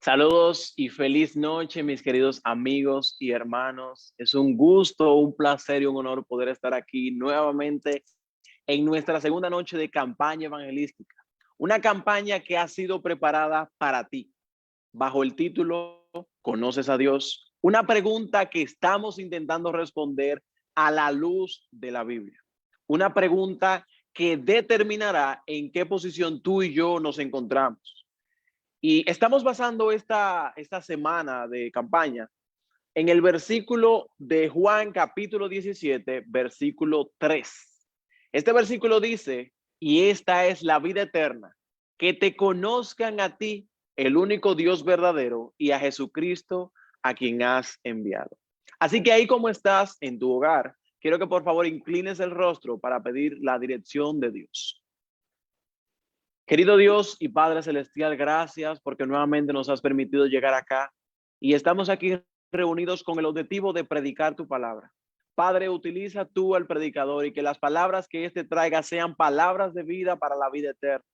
Saludos y feliz noche, mis queridos amigos y hermanos. Es un gusto, un placer y un honor poder estar aquí nuevamente en nuestra segunda noche de campaña evangelística. Una campaña que ha sido preparada para ti, bajo el título ¿Conoces a Dios? Una pregunta que estamos intentando responder a la luz de la Biblia. Una pregunta que determinará en qué posición tú y yo nos encontramos. Y estamos basando esta semana de campaña en el versículo de Juan capítulo 17, versículo 3. Este versículo dice, y esta es la vida eterna, que te conozcan a ti, el único Dios verdadero, y a Jesucristo, a quien has enviado. Así que ahí como estás en tu hogar, quiero que por favor inclines el rostro para pedir la dirección de Dios. Querido Dios y Padre Celestial, gracias porque nuevamente nos has permitido llegar acá y estamos aquí reunidos con el objetivo de predicar tu palabra. Padre, utiliza tú al predicador y que las palabras que éste traiga sean palabras de vida para la vida eterna.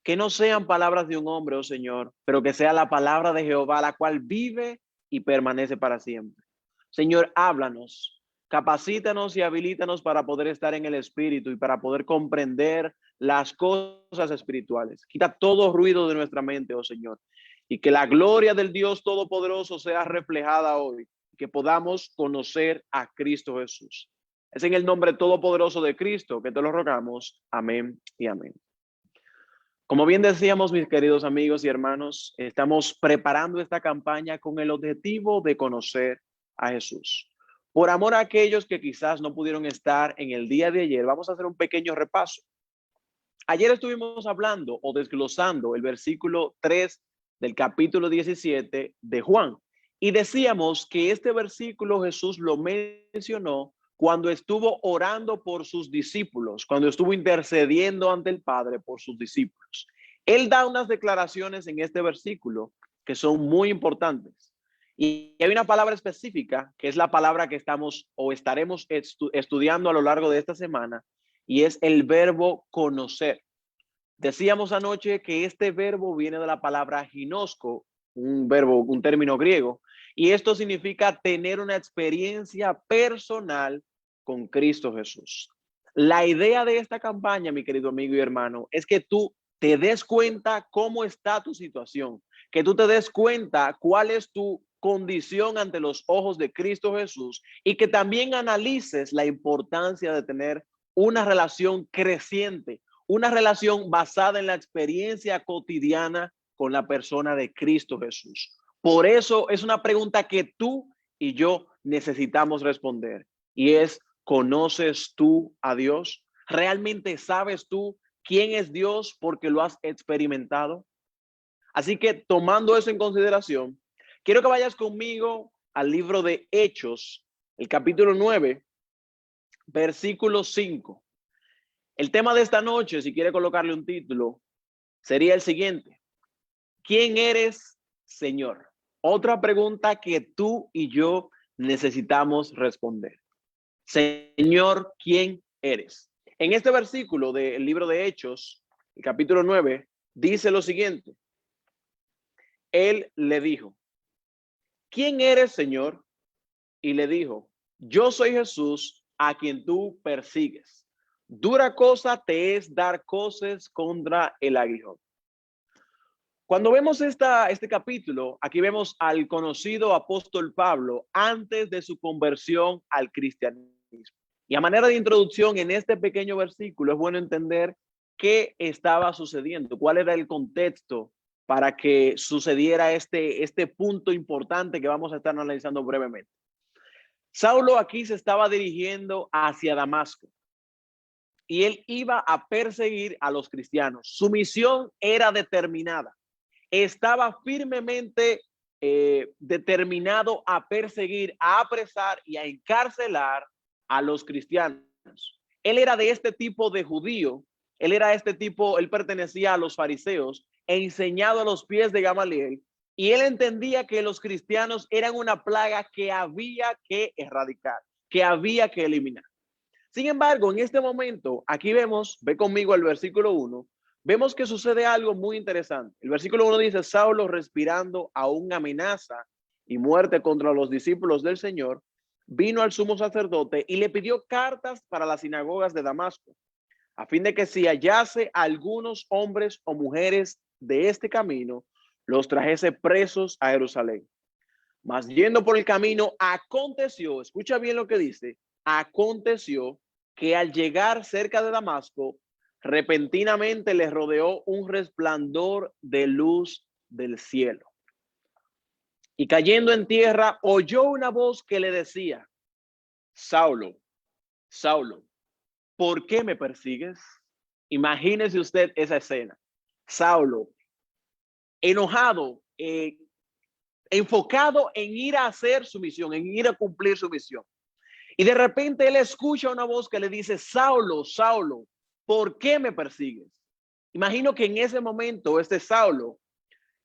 Que no sean palabras de un hombre, oh Señor, pero que sea la palabra de Jehová, la cual vive y permanece para siempre. Señor, háblanos, capacítanos y habilítanos para poder estar en el Espíritu y para poder comprender las cosas espirituales. Quita todo ruido de nuestra mente, oh Señor, y que la gloria del Dios Todopoderoso sea reflejada hoy, que podamos conocer a Cristo Jesús. Es en el nombre todopoderoso de Cristo que te lo rogamos. Amén y amén. Como bien decíamos, mis queridos amigos y hermanos, estamos preparando esta campaña con el objetivo de conocer a Jesús. Por amor a aquellos que quizás no pudieron estar en el día de ayer, vamos a hacer un pequeño repaso. Ayer estuvimos hablando o desglosando el versículo 3 del capítulo 17 de Juan y decíamos que este versículo Jesús lo mencionó cuando estuvo orando por sus discípulos, cuando estuvo intercediendo ante el Padre por sus discípulos. Él da unas declaraciones en este versículo que son muy importantes. Y hay una palabra específica, que es la palabra que estamos o estaremos estudiando a lo largo de esta semana, y es el verbo conocer. Decíamos anoche que este verbo viene de la palabra ginosco, un verbo, un término griego, y esto significa tener una experiencia personal con Cristo Jesús. La idea de esta campaña, mi querido amigo y hermano, es que tú te des cuenta cómo está tu situación, que tú te des cuenta cuál es tu condición ante los ojos de Cristo Jesús y que también analices la importancia de tener una relación creciente, una relación basada en la experiencia cotidiana con la persona de Cristo Jesús. Por eso es una pregunta que tú y yo necesitamos responder y es, ¿conoces tú a Dios? ¿Realmente sabes tú quién es Dios porque lo has experimentado? Así que tomando eso en consideración, quiero que vayas conmigo al libro de Hechos, el capítulo 9, versículo 5. El tema de esta noche, si quiere colocarle un título, sería el siguiente. ¿Quién eres, Señor? Otra pregunta que tú y yo necesitamos responder. Señor, ¿quién eres? En este versículo del libro de Hechos, el capítulo 9, dice lo siguiente. Él le dijo, ¿quién eres, Señor? Y le dijo, yo soy Jesús a quien tú persigues. Dura cosa te es dar cosas contra el aguijón. Cuando vemos este capítulo, aquí vemos al conocido apóstol Pablo antes de su conversión al cristianismo. Y a manera de introducción en este pequeño versículo es bueno entender qué estaba sucediendo, cuál era el contexto para que sucediera este punto importante que vamos a estar analizando brevemente. Saulo aquí se estaba dirigiendo hacia Damasco y él iba a perseguir a los cristianos. Su misión era determinada. Estaba firmemente determinado a perseguir, a apresar y a encarcelar a los cristianos. Él era de este tipo de judío, él pertenecía a los fariseos, enseñado a los pies de Gamaliel, y él entendía que los cristianos eran una plaga que había que erradicar, que había que eliminar. Sin embargo, en este momento, aquí ve conmigo el versículo 1, vemos que sucede algo muy interesante. El versículo 1 dice, Saulo, respirando aún amenaza y muerte contra los discípulos del Señor, vino al sumo sacerdote y le pidió cartas para las sinagogas de Damasco, a fin de que si hallase algunos hombres o mujeres de este camino, los trajese presos a Jerusalén. Mas yendo por el camino, aconteció, escucha bien lo que dice, aconteció que al llegar cerca de Damasco, repentinamente le rodeó un resplandor de luz del cielo. Y cayendo en tierra, oyó una voz que le decía, Saulo, Saulo, ¿por qué me persigues? Imagínese usted esa escena. Saulo, enojado, enfocado en ir a hacer su misión, en ir a cumplir su misión. Y de repente él escucha una voz que le dice, Saulo, Saulo, ¿por qué me persigues? Imagino que en ese momento este Saulo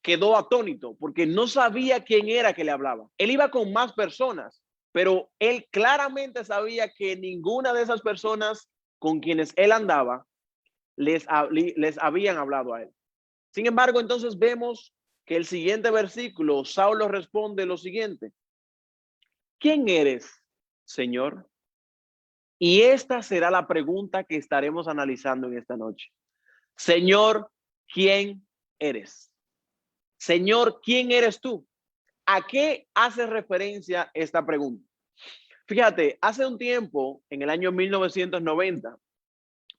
quedó atónito porque no sabía quién era que le hablaba. Él iba con más personas, pero él claramente sabía que ninguna de esas personas con quienes él andaba les habían hablado a él. Sin embargo, entonces vemos que el siguiente versículo, Saulo responde lo siguiente, ¿quién eres, Señor? Y esta será la pregunta que estaremos analizando en esta noche. Señor, ¿quién eres? Señor, ¿quién eres tú? ¿A qué hace referencia esta pregunta? Fíjate, hace un tiempo, en el año 1990,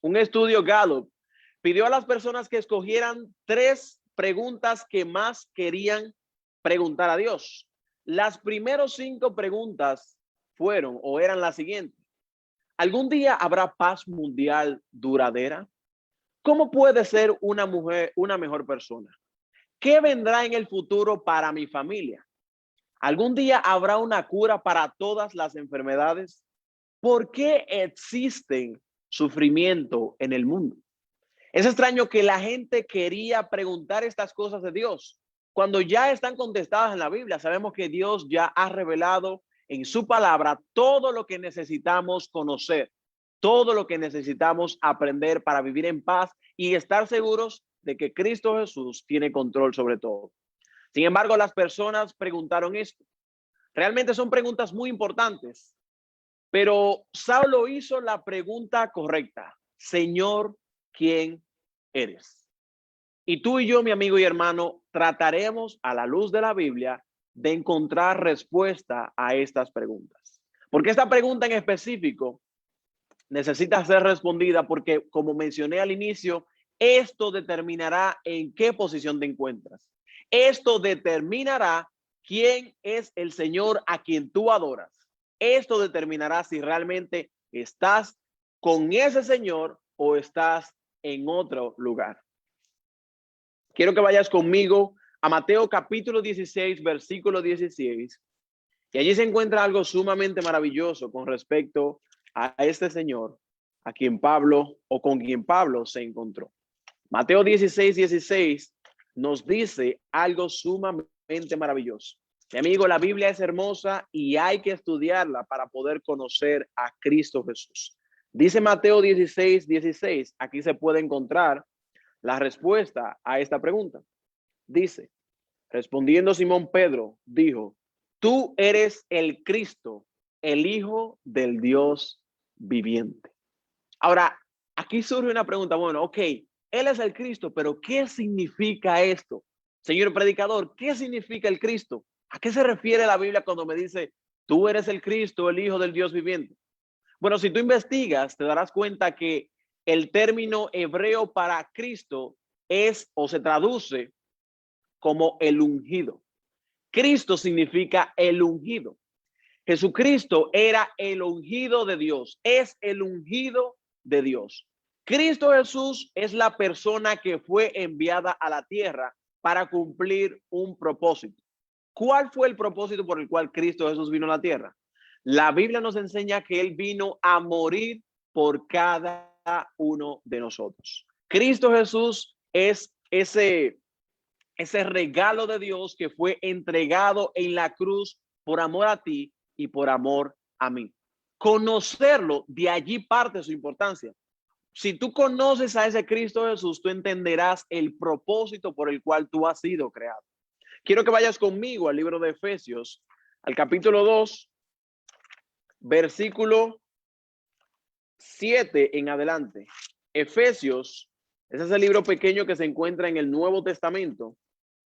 un estudio Gallup pidió a las personas que escogieran 3 preguntas que más querían preguntar a Dios. Las primeros 5 preguntas fueron o eran las siguientes. ¿Algún día habrá paz mundial duradera? ¿Cómo puede ser una mujer una mejor persona? ¿Qué vendrá en el futuro para mi familia? ¿Algún día habrá una cura para todas las enfermedades? ¿Por qué existen sufrimiento en el mundo? Es extraño que la gente quería preguntar estas cosas de Dios cuando ya están contestadas en la Biblia. Sabemos que Dios ya ha revelado en su palabra todo lo que necesitamos conocer, todo lo que necesitamos aprender para vivir en paz y estar seguros de que Cristo Jesús tiene control sobre todo. Sin embargo, las personas preguntaron esto. Realmente son preguntas muy importantes, pero Saulo hizo la pregunta correcta. Señor, ¿quién eres? Y tú y yo, mi amigo y hermano, trataremos a la luz de la Biblia de encontrar respuesta a estas preguntas. Porque esta pregunta en específico necesita ser respondida porque, como mencioné al inicio, esto determinará en qué posición te encuentras. Esto determinará quién es el Señor a quien tú adoras. Esto determinará si realmente estás con ese Señor o estás en otro lugar. Quiero que vayas conmigo a Mateo capítulo 16, versículo 16. Y allí se encuentra algo sumamente maravilloso con respecto a este Señor, a quien Pablo o con quien Pablo se encontró. Mateo 16, 16 nos dice algo sumamente maravilloso. Mi amigo, la Biblia es hermosa y hay que estudiarla para poder conocer a Cristo Jesús. Dice Mateo 16, 16, aquí se puede encontrar la respuesta a esta pregunta. Dice, respondiendo Simón Pedro, dijo, tú eres el Cristo, el Hijo del Dios viviente. Ahora, aquí surge una pregunta. Bueno, ok, Él es el Cristo, pero ¿qué significa esto? Señor predicador, ¿qué significa el Cristo? ¿A qué se refiere la Biblia cuando me dice, tú eres el Cristo, el Hijo del Dios viviente? Bueno, si tú investigas, te darás cuenta que el término hebreo para Cristo es o se traduce como el ungido. Cristo significa el ungido. Jesucristo era el ungido de Dios, es el ungido de Dios. Cristo Jesús es la persona que fue enviada a la tierra para cumplir un propósito. ¿Cuál fue el propósito por el cual Cristo Jesús vino a la tierra? La Biblia nos enseña que Él vino a morir por cada uno de nosotros. Cristo Jesús es ese regalo de Dios que fue entregado en la cruz por amor a ti y por amor a mí. Conocerlo, de allí parte su importancia. Si tú conoces a ese Cristo Jesús, tú entenderás el propósito por el cual tú has sido creado. Quiero que vayas conmigo al libro de Efesios, al capítulo 2, versículo 7 en adelante. Efesios, ese es el libro pequeño que se encuentra en el Nuevo Testamento.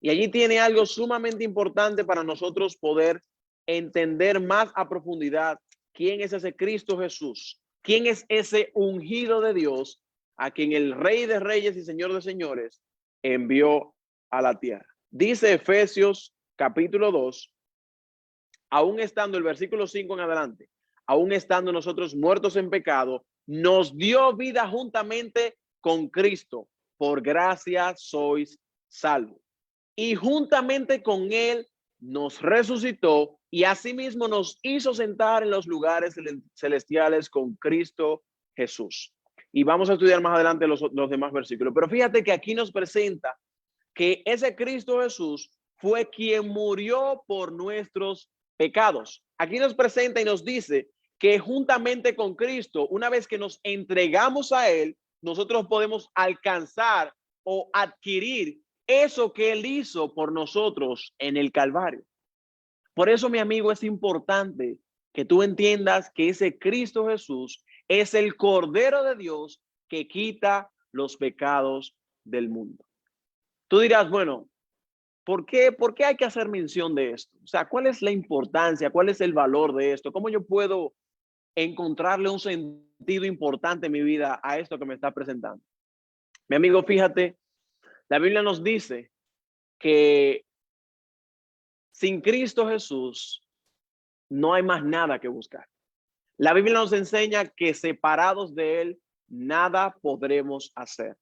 Y allí tiene algo sumamente importante para nosotros poder entender más a profundidad quién es ese Cristo Jesús, quién es ese ungido de Dios a quien el Rey de Reyes y Señor de Señores envió a la tierra. Dice Efesios capítulo 2, aún estando el versículo 5 en adelante, aún estando nosotros muertos en pecado, nos dio vida juntamente con Cristo. Por gracia sois salvos. Y juntamente con él nos resucitó y asimismo nos hizo sentar en los lugares celestiales con Cristo Jesús. Y vamos a estudiar más adelante los demás versículos. Pero fíjate que aquí nos presenta que ese Cristo Jesús fue quien murió por nuestros pecados. Aquí nos presenta y nos dice que juntamente con Cristo, una vez que nos entregamos a él, nosotros podemos alcanzar o adquirir eso que él hizo por nosotros en el Calvario. Por eso, mi amigo, es importante que tú entiendas que ese Cristo Jesús es el Cordero de Dios que quita los pecados del mundo. Tú dirás, bueno, ¿por qué hay que hacer mención de esto? O sea, ¿cuál es la importancia? ¿Cuál es el valor de esto? ¿Cómo yo puedo encontrarle un sentido importante en mi vida a esto que me está presentando? Mi amigo, fíjate, la Biblia nos dice que sin Cristo Jesús no hay más nada que buscar. La Biblia nos enseña que separados de él, nada podremos hacer.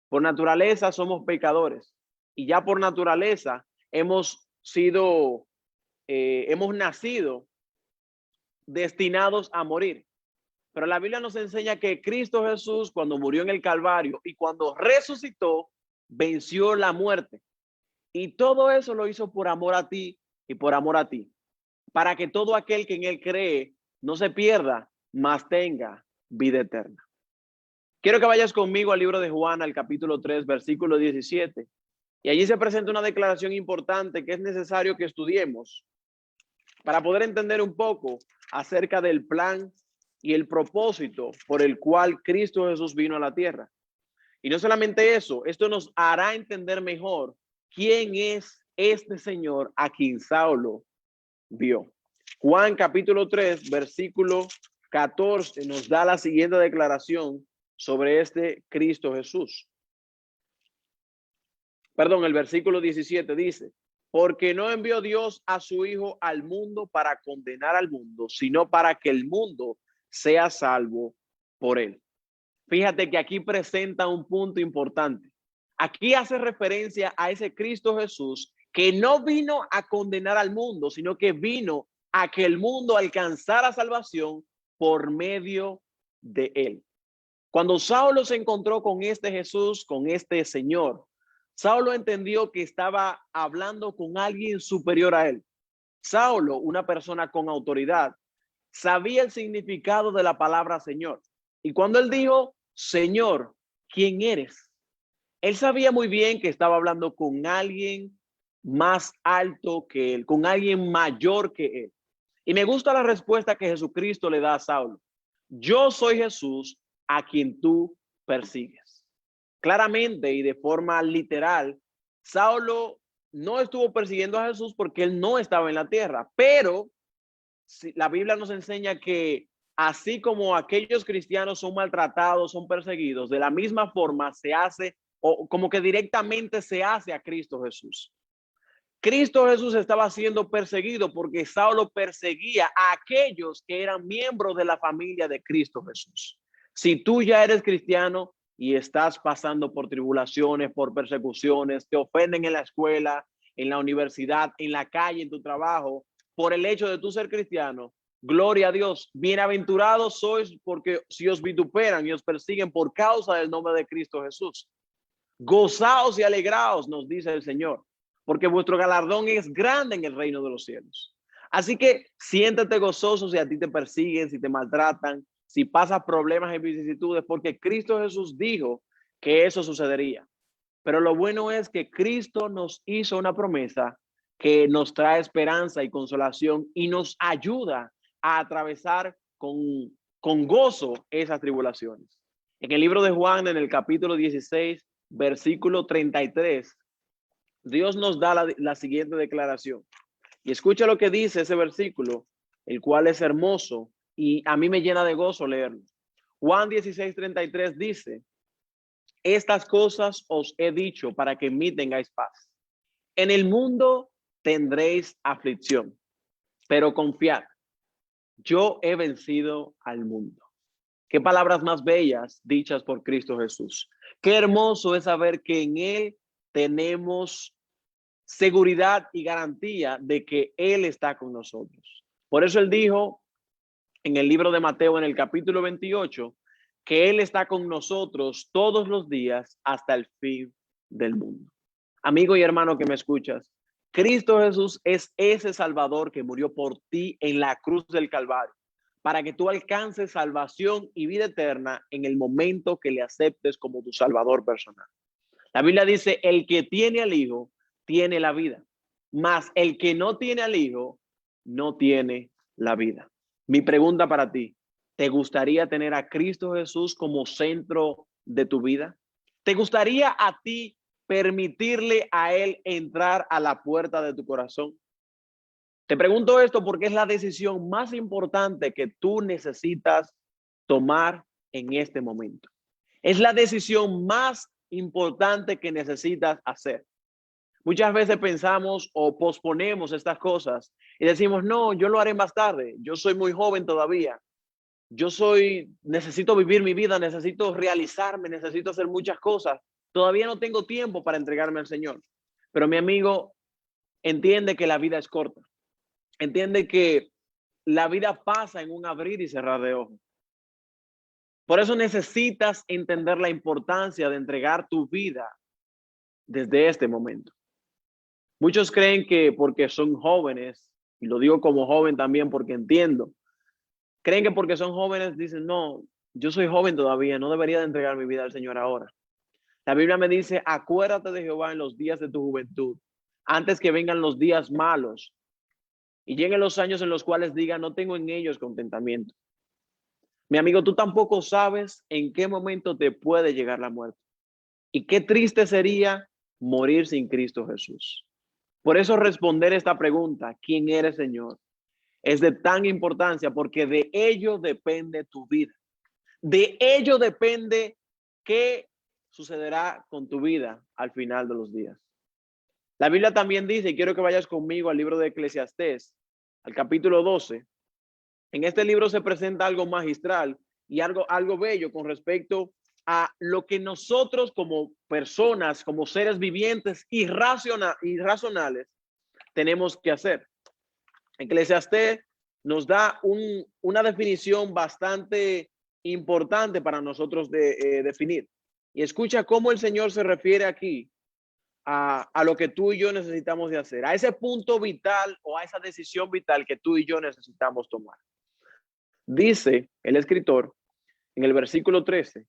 Por naturaleza somos pecadores y ya por naturaleza hemos nacido destinados a morir. Pero la Biblia nos enseña que Cristo Jesús, cuando murió en el Calvario y cuando resucitó, venció la muerte. Y todo eso lo hizo por amor a ti y por amor a ti, para que todo aquel que en él cree no se pierda, mas tenga vida eterna. Quiero que vayas conmigo al libro de Juan, al capítulo 3, versículo 17. Y allí se presenta una declaración importante que es necesario que estudiemos para poder entender un poco acerca del plan y el propósito por el cual Cristo Jesús vino a la tierra. Y no solamente eso, esto nos hará entender mejor quién es este Señor a quien Saulo vio. Juan capítulo 3, versículo 14 nos da la siguiente declaración sobre este Cristo Jesús. Perdón, el versículo 17 dice, porque no envió Dios a su Hijo al mundo para condenar al mundo, sino para que el mundo sea salvo por él. Fíjate que aquí presenta un punto importante. Aquí hace referencia a ese Cristo Jesús que no vino a condenar al mundo, sino que vino a que el mundo alcanzara salvación por medio de él. Cuando Saulo se encontró con este Jesús, con este Señor, Saulo entendió que estaba hablando con alguien superior a él. Saulo, una persona con autoridad, sabía el significado de la palabra Señor. Y cuando él dijo, Señor, ¿quién eres? Él sabía muy bien que estaba hablando con alguien más alto que él, con alguien mayor que él. Y me gusta la respuesta que Jesucristo le da a Saulo. Yo soy Jesús a quien tú persigues. Claramente y de forma literal, Saulo no estuvo persiguiendo a Jesús porque él no estaba en la tierra, pero la Biblia nos enseña que así como aquellos cristianos son maltratados, son perseguidos, de la misma forma se hace, o como que directamente se hace a Cristo Jesús. Cristo Jesús estaba siendo perseguido porque Saulo perseguía a aquellos que eran miembros de la familia de Cristo Jesús. Si tú ya eres cristiano y estás pasando por tribulaciones, por persecuciones, te ofenden en la escuela, en la universidad, en la calle, en tu trabajo, por el hecho de tú ser cristiano, gloria a Dios. Bienaventurados sois porque si os vituperan y os persiguen por causa del nombre de Cristo Jesús. Gozaos y alegraos, nos dice el Señor, porque vuestro galardón es grande en el reino de los cielos. Así que siéntete gozoso si a ti te persiguen, si te maltratan, si pasas problemas y vicisitudes, porque Cristo Jesús dijo que eso sucedería. Pero lo bueno es que Cristo nos hizo una promesa que nos trae esperanza y consolación y nos ayuda a atravesar con gozo esas tribulaciones. En el libro de Juan, en el capítulo 16, versículo 33, Dios nos da la siguiente declaración. Y escucha lo que dice ese versículo, el cual es hermoso y a mí me llena de gozo leerlo. Juan 16:33 dice: estas cosas os he dicho para que en mí tengáis paz. En el mundo tendréis aflicción, pero confiad, yo he vencido al mundo. Qué palabras más bellas dichas por Cristo Jesús. Qué hermoso es saber que en Él tenemos seguridad y garantía de que Él está con nosotros. Por eso Él dijo en el libro de Mateo, en el capítulo 28, que Él está con nosotros todos los días hasta el fin del mundo. Amigo y hermano que me escuchas, Cristo Jesús es ese Salvador que murió por ti en la cruz del Calvario, para que tú alcances salvación y vida eterna en el momento que le aceptes como tu Salvador personal. La Biblia dice: el que tiene al Hijo tiene la vida, mas el que no tiene al Hijo no tiene la vida. Mi pregunta para ti: ¿te gustaría tener a Cristo Jesús como centro de tu vida? ¿Te gustaría a ti permitirle a Él entrar a la puerta de tu corazón? Te pregunto esto porque es la decisión más importante que tú necesitas tomar en este momento. Es la decisión más importante que necesitas hacer. Muchas veces pensamos o posponemos estas cosas y decimos: no, yo lo haré más tarde. Yo soy muy joven todavía. Necesito vivir mi vida, necesito realizarme, necesito hacer muchas cosas. Todavía no tengo tiempo para entregarme al Señor. Pero mi amigo, entiende que la vida es corta. Entiende que la vida pasa en un abrir y cerrar de ojos. Por eso necesitas entender la importancia de entregar tu vida desde este momento. Muchos creen que porque son jóvenes, y lo digo como joven también porque entiendo, creen que porque son jóvenes dicen: no, yo soy joven todavía, no debería de entregar mi vida al Señor ahora. La Biblia me dice: acuérdate de Jehová en los días de tu juventud, antes que vengan los días malos y lleguen los años en los cuales diga: no tengo en ellos contentamiento. Mi amigo, tú tampoco sabes en qué momento te puede llegar la muerte. Y qué triste sería morir sin Cristo Jesús. Por eso responder esta pregunta: ¿quién eres, Señor?, es de tan importancia, porque de ello depende tu vida. De ello depende qué sucederá con tu vida al final de los días. La Biblia también dice, y quiero que vayas conmigo al libro de Eclesiastés, al capítulo 12. En este libro se presenta algo magistral y algo bello con respecto a lo que nosotros como personas, como seres vivientes y racionales, tenemos que hacer. Eclesiastés nos da una definición bastante importante para nosotros definir. Y escucha cómo el Señor se refiere aquí a lo que tú y yo necesitamos de hacer, a ese punto vital o a esa decisión vital que tú y yo necesitamos tomar. Dice el escritor en el versículo 13: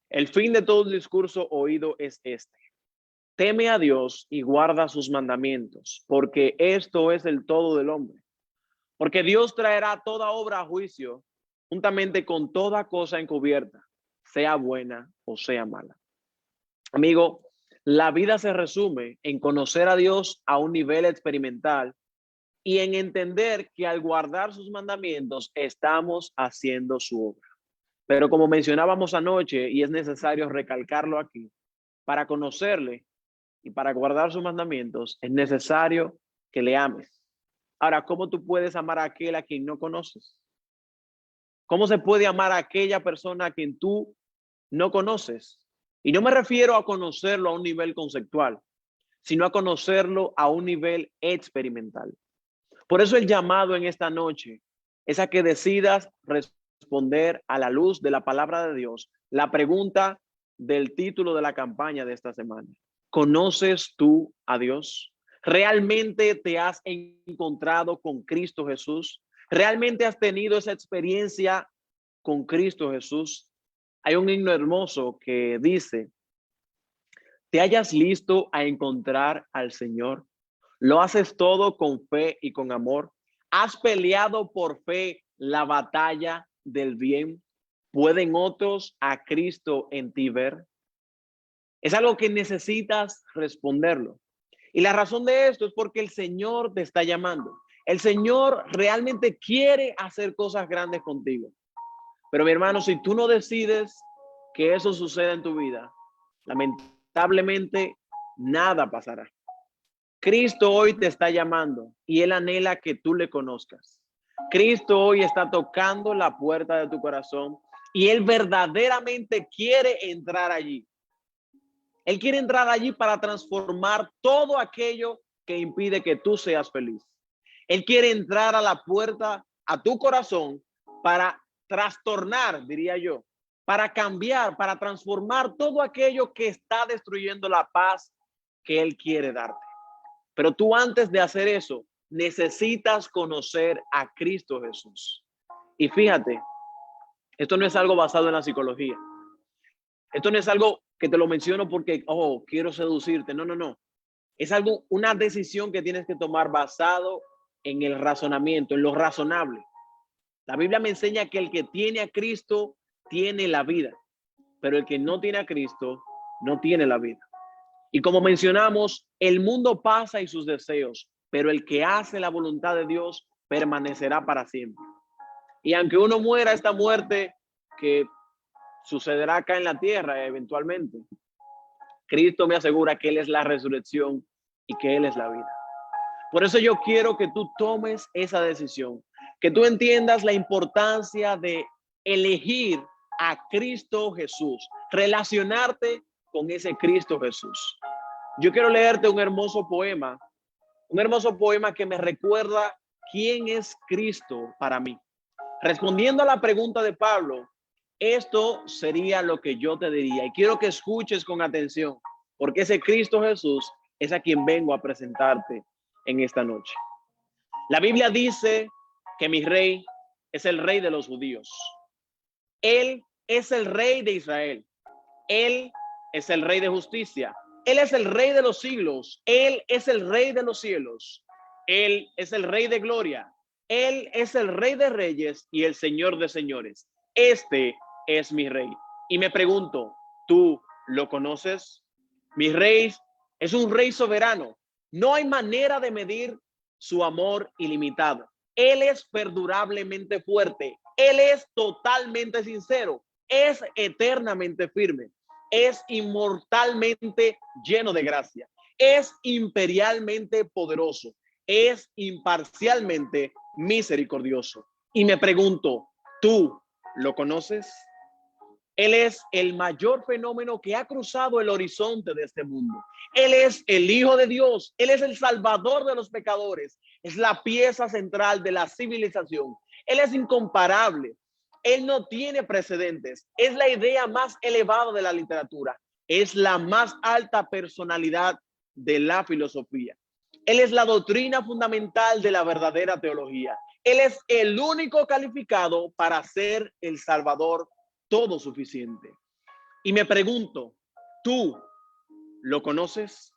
el fin de todo discurso oído es este: teme a Dios y guarda sus mandamientos, porque esto es el todo del hombre. Porque Dios traerá toda obra a juicio, juntamente con toda cosa encubierta, sea buena o sea mala. Amigo, la vida se resume en conocer a Dios a un nivel experimental y en entender que al guardar sus mandamientos estamos haciendo su obra. Pero como mencionábamos anoche, y es necesario recalcarlo aquí, para conocerle y para guardar sus mandamientos es necesario que le ames. Ahora, ¿cómo tú puedes amar a aquel a quien no conoces? ¿Cómo se puede amar a aquella persona a quien tú no conoces? Y no me refiero a conocerlo a un nivel conceptual, sino a conocerlo a un nivel experimental. Por eso el llamado en esta noche es a que decidas responder a la luz de la palabra de Dios la pregunta del título de la campaña de esta semana. ¿Conoces tú a Dios? ¿Realmente te has encontrado con Cristo Jesús? ¿Realmente has tenido esa experiencia con Cristo Jesús. Hay un himno hermoso que dice: te hallas listo a encontrar al Señor. Lo haces todo con fe y con amor. Has peleado por fe la batalla del bien. ¿Pueden otros a Cristo en ti ver? Es algo que necesitas responderlo. Y la razón de esto es porque el Señor te está llamando. El Señor realmente quiere hacer cosas grandes contigo. Pero mi hermano, si tú no decides que eso suceda en tu vida, lamentablemente nada pasará. Cristo hoy te está llamando y Él anhela que tú le conozcas. Cristo hoy está tocando la puerta de tu corazón y Él verdaderamente quiere entrar allí. Él quiere entrar allí para transformar todo aquello que impide que tú seas feliz. Él quiere entrar a la puerta, a tu corazón, para trastornar, diría yo, para cambiar, para transformar todo aquello que está destruyendo la paz que Él quiere darte. Pero tú, antes de hacer eso, necesitas conocer a Cristo Jesús. Y fíjate, esto no es algo basado en la psicología. Esto no es algo que te lo menciono porque, oh, quiero seducirte. No, no, no. Es algo, una decisión que tienes que tomar basado en el razonamiento, en lo razonable. La Biblia me enseña que el que tiene a Cristo tiene la vida, pero el que no tiene a Cristo no tiene la vida. Y como mencionamos, el mundo pasa y sus deseos, pero el que hace la voluntad de Dios permanecerá para siempre. Y aunque uno muera esta muerte que sucederá acá en la tierra eventualmente, Cristo me asegura que Él es la resurrección y que Él es la vida. Por eso yo quiero que tú tomes esa decisión, que tú entiendas la importancia de elegir a Cristo Jesús, relacionarte con ese Cristo Jesús. Yo quiero leerte un hermoso poema que me recuerda quién es Cristo para mí. Respondiendo a la pregunta de Pablo, esto sería lo que yo te diría. Y quiero que escuches con atención, porque ese Cristo Jesús es a quien vengo a presentarte en esta noche. La Biblia dice que mi rey es el rey de los judíos. Él es el rey de Israel. Él es el rey de justicia. Él es el rey de los siglos. Él es el rey de los cielos. Él es el rey de gloria. Él es el rey de reyes y el señor de señores. Este es mi rey. Y me pregunto, ¿tú lo conoces? Mi rey es un rey soberano. No hay manera de medir su amor ilimitado. Él es perdurablemente fuerte. Él es totalmente sincero. Es eternamente firme. Es inmortalmente lleno de gracia. Es imperialmente poderoso. Es imparcialmente misericordioso. Y me pregunto, ¿tú lo conoces? Él es el mayor fenómeno que ha cruzado el horizonte de este mundo. Él es el Hijo de Dios. Él es el Salvador de los pecadores. Es la pieza central de la civilización. Él es incomparable. Él no tiene precedentes. Es la idea más elevada de la literatura. Es la más alta personalidad de la filosofía. Él es la doctrina fundamental de la verdadera teología. Él es el único calificado para ser el Salvador todo suficiente. Y me pregunto, ¿tú lo conoces?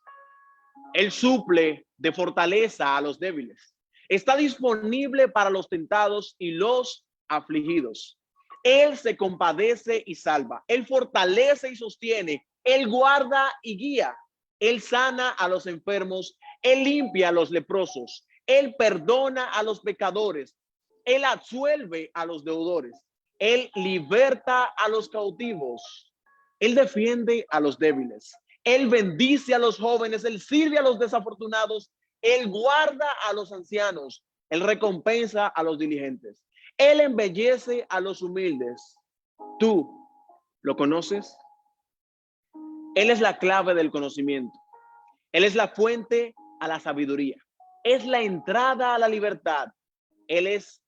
Él suple de fortaleza a los débiles. Está disponible para los tentados y los afligidos. Él se compadece y salva. Él fortalece y sostiene. Él guarda y guía. Él sana a los enfermos. Él limpia a los leprosos. Él perdona a los pecadores. Él absuelve a los deudores. Él liberta a los cautivos. Él defiende a los débiles. Él bendice a los jóvenes. Él sirve a los desafortunados. Él guarda a los ancianos. Él recompensa a los diligentes. Él embellece a los humildes. ¿Tú lo conoces? Él es la clave del conocimiento. Él es la fuente a la sabiduría. Es la entrada a la libertad. Él es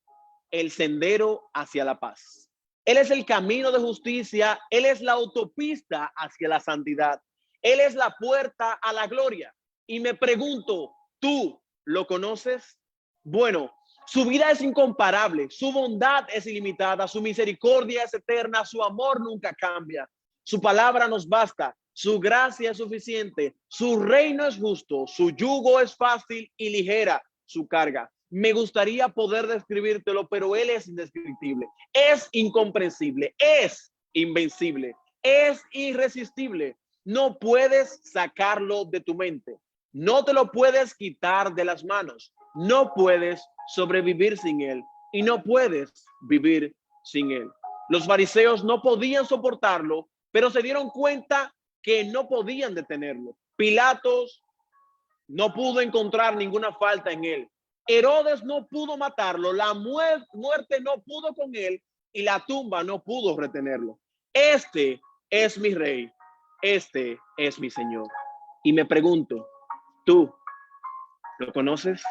el sendero hacia la paz. Él es el camino de justicia. Él es la autopista hacia la santidad. Él es la puerta a la gloria. Y me pregunto, ¿tú lo conoces? Bueno, Su vida es incomparable, su bondad es ilimitada, su misericordia es eterna, su amor nunca cambia. Su palabra nos basta, su gracia es suficiente, su reino es justo, su yugo es fácil y ligera su carga. Me gustaría poder describírtelo, pero él es indescriptible, es incomprensible, es invencible, es irresistible. No puedes sacarlo de tu mente, no te lo puedes quitar de las manos, no puedes sobrevivir sin él y no puedes vivir sin él. Los fariseos no podían soportarlo, pero se dieron cuenta que no podían detenerlo. Pilatos no pudo encontrar ninguna falta en él. Herodes no pudo matarlo, la muerte no pudo con él y la tumba no pudo retenerlo. Este es mi rey, este es mi Señor. Y me pregunto, ¿tú lo conoces?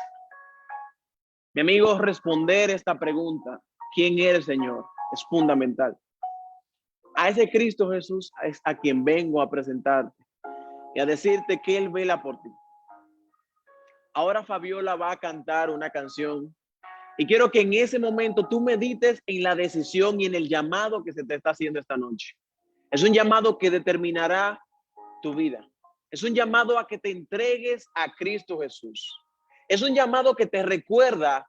Mi amigo, responder esta pregunta, ¿quién eres, Señor? Es fundamental. A ese Cristo Jesús es a quien vengo a presentarte y a decirte que Él vela por ti. Ahora Fabiola va a cantar una canción y quiero que en ese momento tú medites en la decisión y en el llamado que se te está haciendo esta noche. Es un llamado que determinará tu vida. Es un llamado a que te entregues a Cristo Jesús. Es un llamado que te recuerda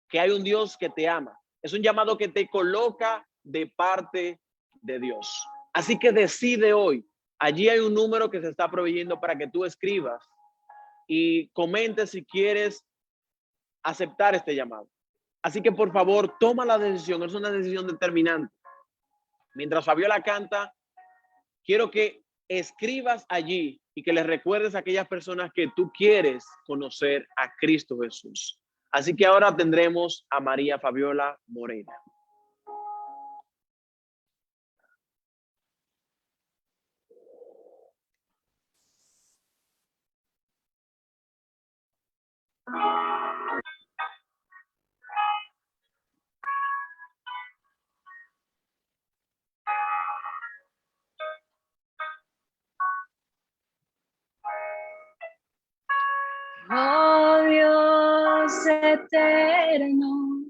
que hay un Dios que te ama. Es un llamado que te coloca de parte de Dios. Así que decide hoy. Allí hay un número que se está proveyendo para que tú escribas y comentes si quieres aceptar este llamado. Así que por favor, toma la decisión. Es una decisión determinante. Mientras Fabiola canta, quiero que escribas allí y que les recuerdes a aquellas personas que tú quieres conocer a Cristo Jesús. Así que ahora tendremos a María Fabiola Morena. Oh Dios eterno,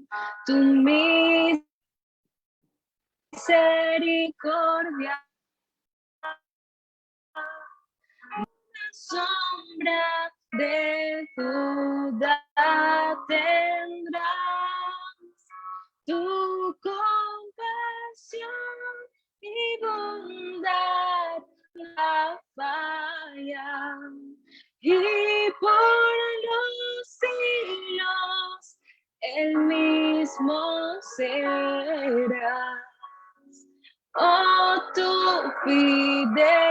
tu misericordia, sombra de duda tendrás, tu compasión y bondad la falla. Y por los siglos el mismo serás. Oh, tu fidelidad,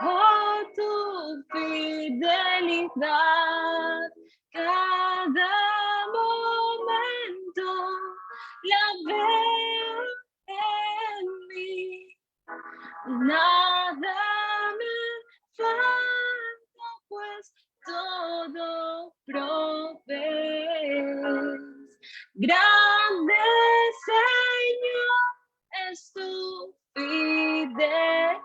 oh, tu fidelidad, cada momento la veo en mí. Nada me falta, pues todo provees. Grande Señor es tu fidelidad.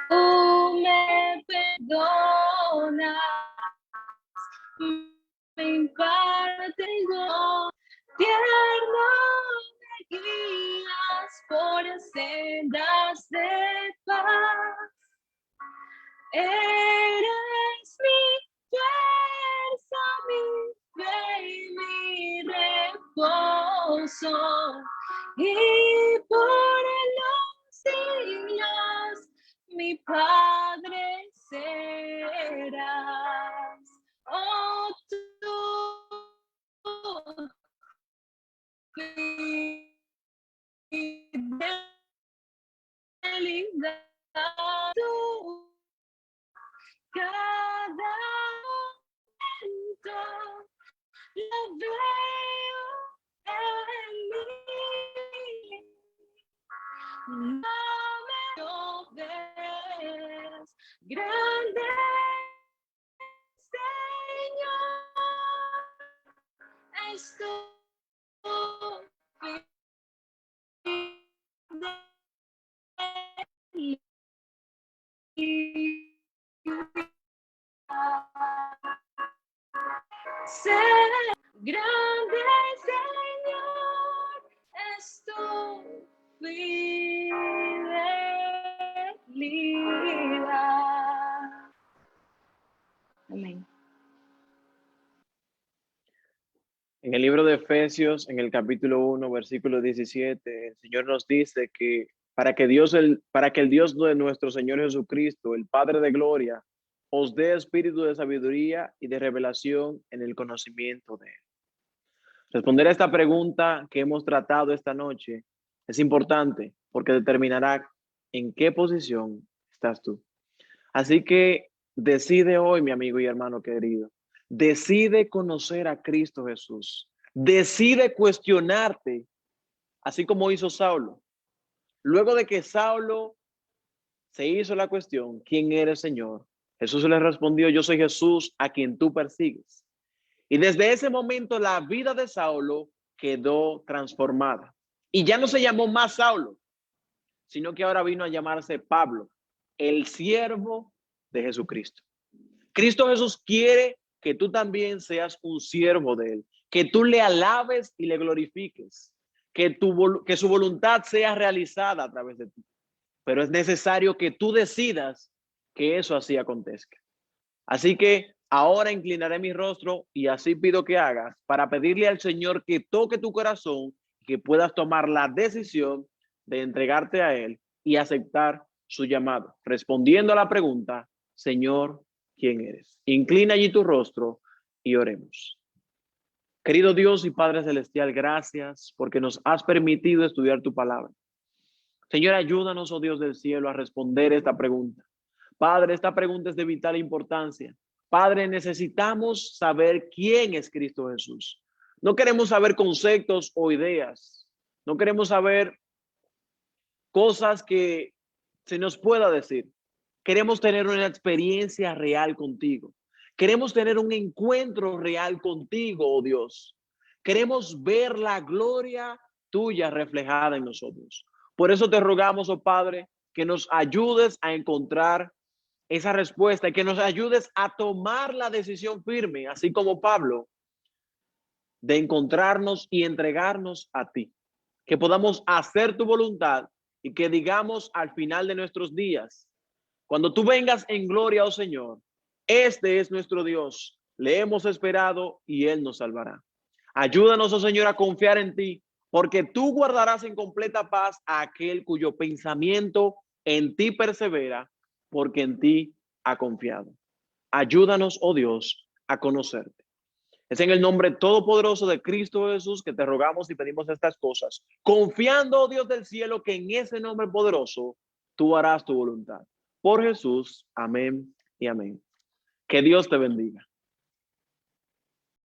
Tú me perdonas, me impartes don, tierno me guías por sendas de paz. Eres mi fuerza, mi fe y mi reposo, y por los siglos mi Padre serás. Oh, tú fidelidad, tú cada momento lo veo en mí. No me lo ves, grande Señor, es tu Grande Señor es tu fidelidad. Amén. En el libro de Efesios, en el capítulo 1, versículo 17, el Señor nos dice que para que el Dios de nuestro Señor Jesucristo, el Padre de gloria, os dé espíritu de sabiduría y de revelación en el conocimiento de Él. Responder a esta pregunta que hemos tratado esta noche es importante porque determinará en qué posición estás tú. Así que decide hoy, mi amigo y hermano querido, decide conocer a Cristo Jesús. Decide cuestionarte, así como hizo Saulo. Luego de que Saulo se hizo la cuestión, ¿quién eres, Señor? Jesús le respondió, yo soy Jesús a quien tú persigues. Y desde ese momento la vida de Saulo quedó transformada. Y ya no se llamó más Saulo, sino que ahora vino a llamarse Pablo, el siervo de Jesucristo. Cristo Jesús quiere que tú también seas un siervo de Él, que tú le alabes y le glorifiques, que su voluntad sea realizada a través de ti. Pero es necesario que tú decidas que eso así acontezca. Así que ahora inclinaré mi rostro y así pido que hagas para pedirle al Señor que toque tu corazón, que puedas tomar la decisión de entregarte a Él y aceptar su llamado. Respondiendo a la pregunta, Señor, ¿quién eres? Inclina allí tu rostro y oremos. Querido Dios y Padre Celestial, gracias porque nos has permitido estudiar tu palabra. Señor, ayúdanos, oh Dios del cielo, a responder esta pregunta. Padre, esta pregunta es de vital importancia. Padre, necesitamos saber quién es Cristo Jesús. No queremos saber conceptos o ideas. No queremos saber cosas que se nos pueda decir. Queremos tener una experiencia real contigo. Queremos tener un encuentro real contigo, oh Dios. Queremos ver la gloria tuya reflejada en nosotros. Por eso te rogamos, oh Padre, que nos ayudes a encontrar esa respuesta y que nos ayudes a tomar la decisión firme, así como Pablo, de encontrarnos y entregarnos a ti. Que podamos hacer tu voluntad y que digamos al final de nuestros días, cuando tú vengas en gloria, oh Señor, este es nuestro Dios, le hemos esperado y Él nos salvará. Ayúdanos, oh Señor, a confiar en ti, porque tú guardarás en completa paz a aquel cuyo pensamiento en ti persevera, porque en ti ha confiado. Ayúdanos, oh Dios, a conocerte. Es en el nombre todopoderoso de Cristo Jesús que te rogamos y pedimos estas cosas, confiando, oh Dios del cielo, que en ese nombre poderoso tú harás tu voluntad. Por Jesús, amén y amén. Que Dios te bendiga.